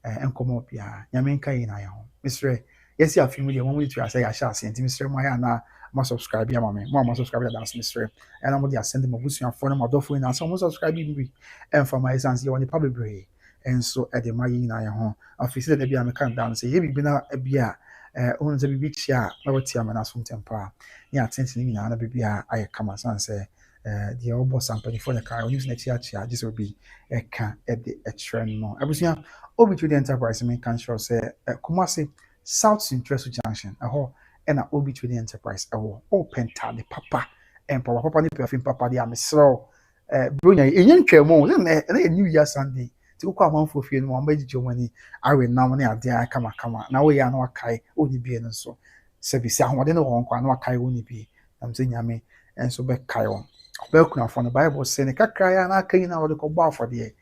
enkomo bia nyame nka yi na ya ho Mr. Yes, ya film with your moment to say I shall see Mr. Maya na ma subscribe ya mama ma subscribe that dance Mr. and I'm going to send them a boost your phone my door na so mo subscribe me and for my sons you want the public bray and so at the my na ya ho office that be am kan down say ye bi na bia on the bi chia na what ya na so tempa ya attention ni na bia I come as say the obo sampany for the car use next year this will be a can at the trend no abusia obi to the enterprise me can sure say Kumasi South Central Junction ɛhɔ ɛna obi to the enterprise ɛwɔ open tade papa ɛmpa papa ne perfum papa de amesrɛw bronya enye ntwɛmo na new year Sunday ti ko amanfo fie no amba gigye wani awe nam ne ade kama na wo ya na wakai oni bie no so service ahode ne won kwa na wakai oni bie am se nyame enso be kai won be kuna fo no Bible say ne kakra ya na kan na wode ko ba afode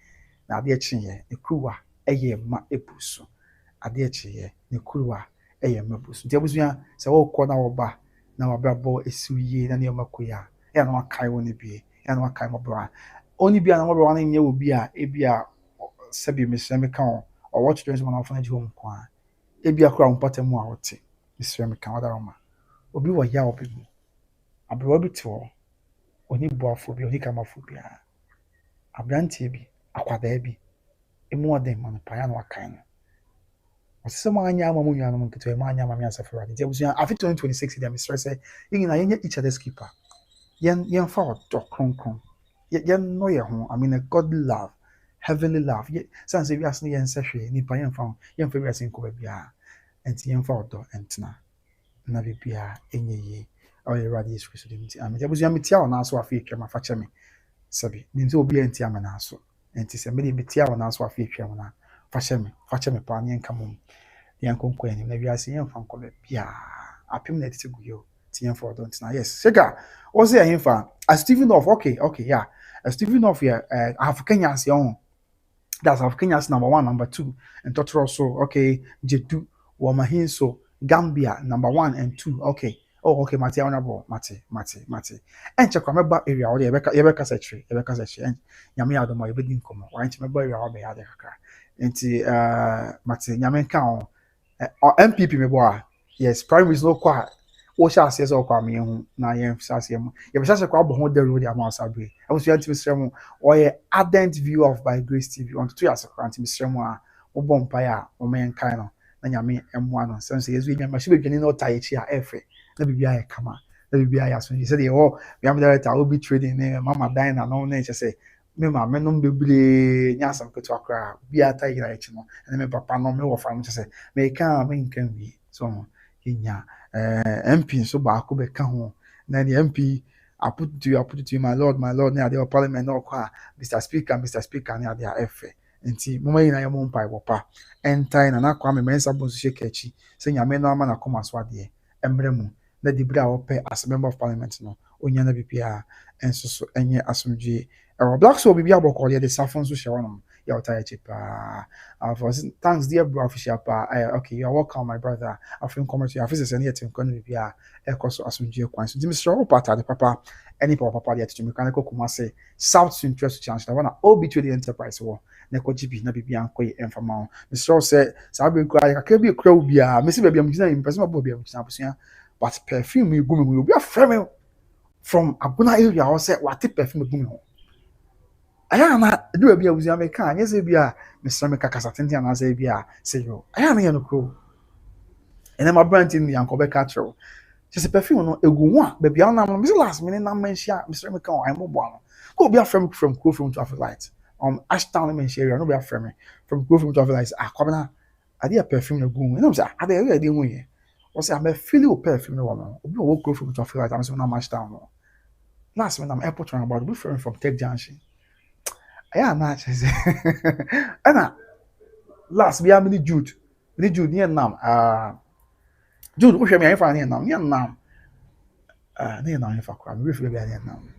na ade kyenye ekuwa eye ma epuso ade kyenye ne kuruwa eye ma epuso nti abusua se wo kɔ na wo ba na wabrabo esuye na ne makoya ya na wakai oni bie ya na wakai mabra oni bia na mabra na nye obi a ebia sabi mesreme kan o watch those man afana home kwa ebia kra mpatamu a wote mesreme kan wadaroma obi wo ya obi mu abro bi to oni boafo bi oni kamafo bia abrantie bi akwada bi emu oden man pa ya na wakan no osema anya amamu nua no nketo ema anya amami asafura de abusuan afi 2026 dia mesreme say yin na yenye each other's keeper yen fa odo kronkron yen no ye ho I mean a godly love heavenly love sans we asne yen sehwe ni pa yen fa we asin ko bia enti yen fa odo entna na bibia enye o ye radio Yesu Kristo dim ti amen abusuan metia o na so afi twema fa kyeme sabi ni nti obi enti amena so enti se me de metia o na so afi twema na fa kyeme pa ne nkamum yen konko eni na wi asin yen fa nko bia apim na tete guyo ti yen fa odo entna yes sega o se yen fa a Stephen of okay yeah a Stephen of here African on that's African number 1 number 2 and total also okay jedu Wamahinso, Gambia, number 1 and 2. Okay. Oh, okay, Mate, honorable, Mate. And check remember area or Yebeka Secretary, and Yami Adamo, you didn't come. Why don't you remember area or the other? And Mate, Yamen Town, or MPP, me boy. Yes, primary is no quiet. What shall say so call me na yen sasium. You be such a crowd behind the road amount sabi. I was trying to Mr. Or a ardent view of by Grace TV on 2 years around Mr. Mo o bompire o men kind of na nyame M1 sense yes we nyama she be no tie chia efe. Na bibia ya kama. Na bibia ya so. He said oh we am director I will be trading mama dine na no na say me ma me no bebre nya asam keto akra bia tie ira echi no. Na me papa no me wo fa me say me kan me nkan wi. So inya MP so baako bɛka ho na the MP I put it to you my lord na the parliament no kwa Mr. Speaker na the efe nti mama yina yɛ mo mpa ibopa entai na kwa me mensa bon so shake achi sɛ nyame no ama na koma so ade emre mu na di bra wɔpɛ as member of parliament no onya na bibia enso so enye asomdwe black so bibia bɔkɔ de safon so hye wonom ya otaya chipa for thanks dear bro official pa okay you are welcome my brother afin comment you afisa send yet nkɔ no bibia ekoso asomdwe kwan so Mr. Opata de papa any papa de to mechanical Kumase South Interest chance na wana obi to the enterprise wo na ko GB na bibia nkɔ enfama Mr. say sabe kura ya ka bi kura bia me se bibia mkina in person bo bia mkina abusua but perfume egu me obi afrɛ me from Abuna area or say what perfume egu me ho aya na do bia abusua me ka anya se bia Mr. me kaka satenti na say bia say yo aya na ye no ko ene ma brand in yanko be ka trɛ just perfume no egu ho a bia na me last minute na mention Mr. me ka o ai mo bo no go bia from traffic light Ashtown men share no be from traffic light kwabena ade a perfume no gu ho na me say ade e dey ho ye o say am feel o perfume no woman obi o go from traffic light am say na Ashtown no last minute am airport run about be from Tech Junction aya na say ana last bia me Jude near nam Jude wo hwe me afa near nam near nam afa kwa me feel bia near nam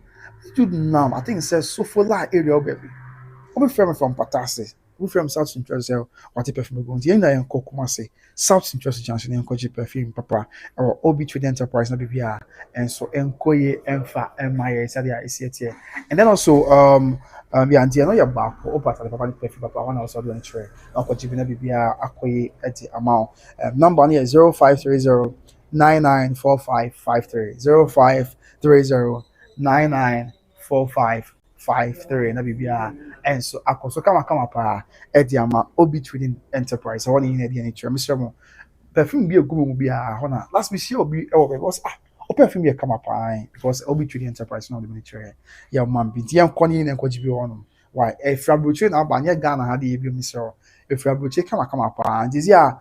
Jude nam I think says Sofola area baby we from Patase we from South Central what perfume go nti na yenko Kumase South Central Junction yenko ji perfume papa or obi trade enterprise na bibia and so enkoye emfa emaye said ya isi and then also yeah and no ya back Opata papa perfume papa one also do entry na ko ji na bibia akoye eti amount number here 0530 994553 0530 na bibia and so akoso kama pa ediama obi trading enterprise one in the nature Mr. Mo perfume be a good bia hona last me see obi because perfume be kama pa because obi trading enterprise no the nature ya man bi dia nkoni na nkwaji bi wono why if rabroche na ba nya Ghana ha de bi Mr. if rabroche kama pa and this ya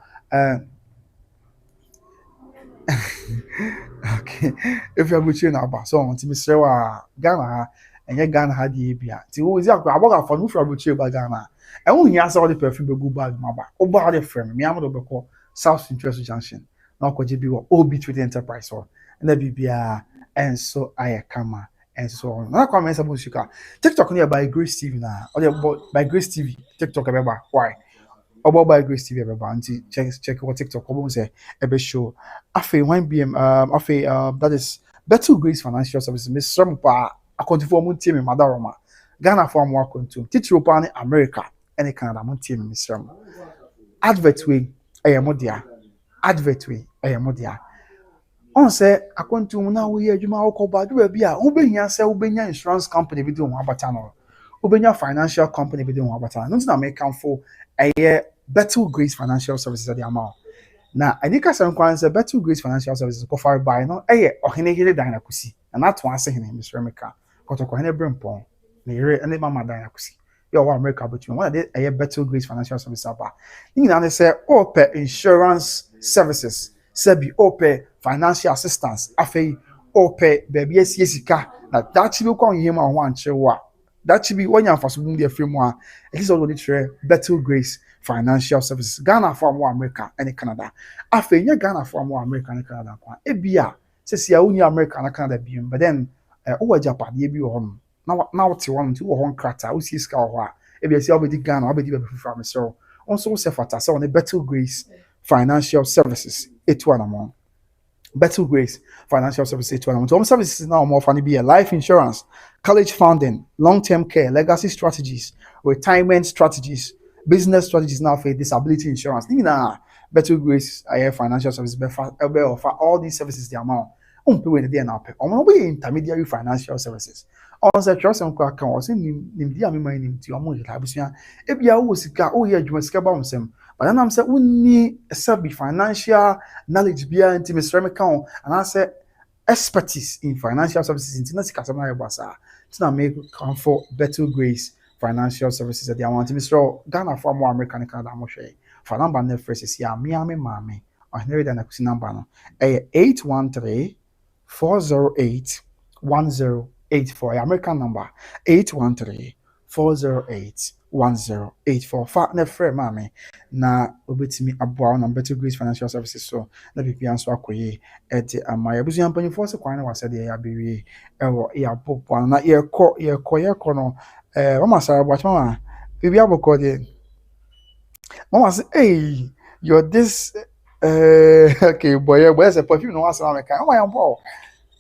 okay if rabroche na ba so on Mr. wa Ghana enye Ghana ha di bia ti wo zi akwa aboga for no from che ba Ghana e wo hia sa all the perfume be go bag maba o ba the frame me am do be call South Interest Junction na ko je bi wo obi trade enterprise so na bibia and so ayekama and so on na kwa mensa bo shika TikTok near by Grace TV na or by Grace TV TikTok ebeba why about by Grace TV ebeba anti check what TikTok obo say ebe show afi 1 BM afi that is Better Grace Financial Services Mr. Mpa account for mun team madaroma Ghana for mo account titiro pa ne America ene Canada mun team Mr. Advert we modia on say account mu na wo ye adwuma wo ko ba do bia wo behia say wo benya insurance company bi do ho abata no wo benya financial company bi do ho abata no na make am for Better Grace Financial Services at the amount na anika san kwan say Better Grace Financial Services ko far by no ohene hire dan na kusi na to ase hene Mr. Meka kotoko hene brempon na yere ene mama dan na kusi yo wa America but one dey Better Grace Financial Services aba ni na say ope insurance services sabi ope financial assistance afei ope baby esika na dachi bi kwa yema ho anche wa dachi bi wonya faso mu dey free mu a it is already true Better Grace Financial Services Ghana for more America and Canada afei nya Ghana for more America and Canada kwa ebia sesi a uni America and Canada biom but then o Japan ye bi ho na wote won nti wo ho nkrata wo siska ho a ebia si obedi Ghana obedi be free from so also se fata se on Better Grace Financial Services. Etuanamon. Better Grace Financial Services Etuanamon. Home services now more funny be a life insurance, college funding, long-term care, legacy strategies, retirement strategies, business strategies now for disability insurance. Nina Better Grace Financial Services offer all these services the amount. When the now pay. Intermediary financial services. Also, trust and crack can also name the amount to your money. If you are sika, oh yeah, you must care about them. But then I'm saying we need a financial knowledge behind Mr. Account and I say expertise in financial services. In Tinasi Kasama Basa, Tina make come for Better Grace Financial Services at the amount Mr. Ghana for more American Canada Moshe. For number net first is here, Miami Mami. I know that I number 813 408 1084. American number 813-408-1084. Fact ne frɛ maame na obetimi aboa na Better Grace Financial Services so na bibia nso akoye ɛde ama yɛbusua mpanyinfoɔ se kwan na wasɛ de yɛabewie ɛwɔ yɛabɔbɔ na yɛkɔ no mama sara bɔ mama bibia bɔkɔ de mama say hey you're this okay boy say perfume no wasɛ mama kan mama yampo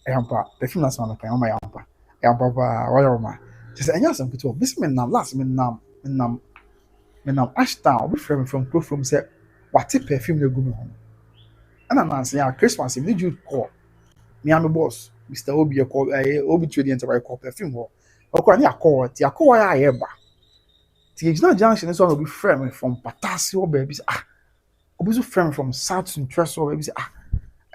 yampa perfume na sama kan mama yampa ba wala ma just anya some kuto this men nam last men nam ashtown obi from say what perfume na gu me ho ana na say Christmas if you call me am boss Mr. Obi call Obi trade enterprise call perfume ho okwa na call ti akọ ya yeba ti ejina junction so obi friend from Patasi or baby obi so friend from South Central so baby say I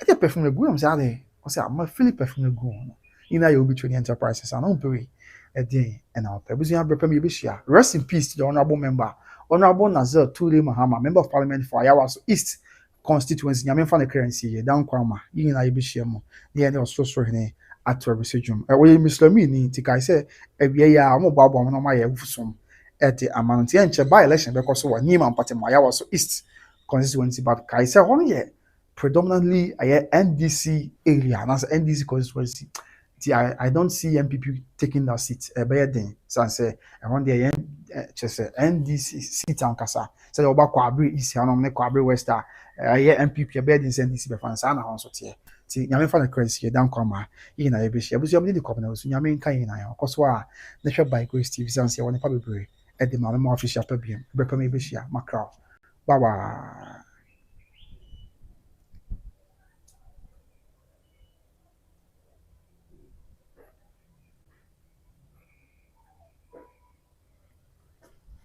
get perfume na gu am say I say am feel perfume na gu ho ina you Obi trade enterprises and on pay a day and our Pebusian Brepemi Bishia. Rest in peace to the honorable member, Honorable Nazir Tule Mahama, Member of Parliament for Ayawaso East constituency. Yamin fan the currency, down Kwama, in Ibishamo, the end of Sosrene at a researchum. Away Miss Lamini, Tika say, a year, I'm a babo on my Ufusum at the amount by election because of Niman Patem Ayawaso East constituency, but Kaisa only predominantly a NDC area, and as NDC constituency. I don't see MPP taking that seat. Better thing. So I say, I want the NDC seat on Kasa. So the Oba Kwabri is here, no Kwabri West. MPP a bed in NDC be fan sana also tie. See, nyame fa na crazy down come here na ebishi. Abusu am the company so nyame nka yin na yo. Koso a na hwe by Grace TV sanse woni pa bebre. E de ma official pa biem. Bepa me ebishi makra. Bye bye.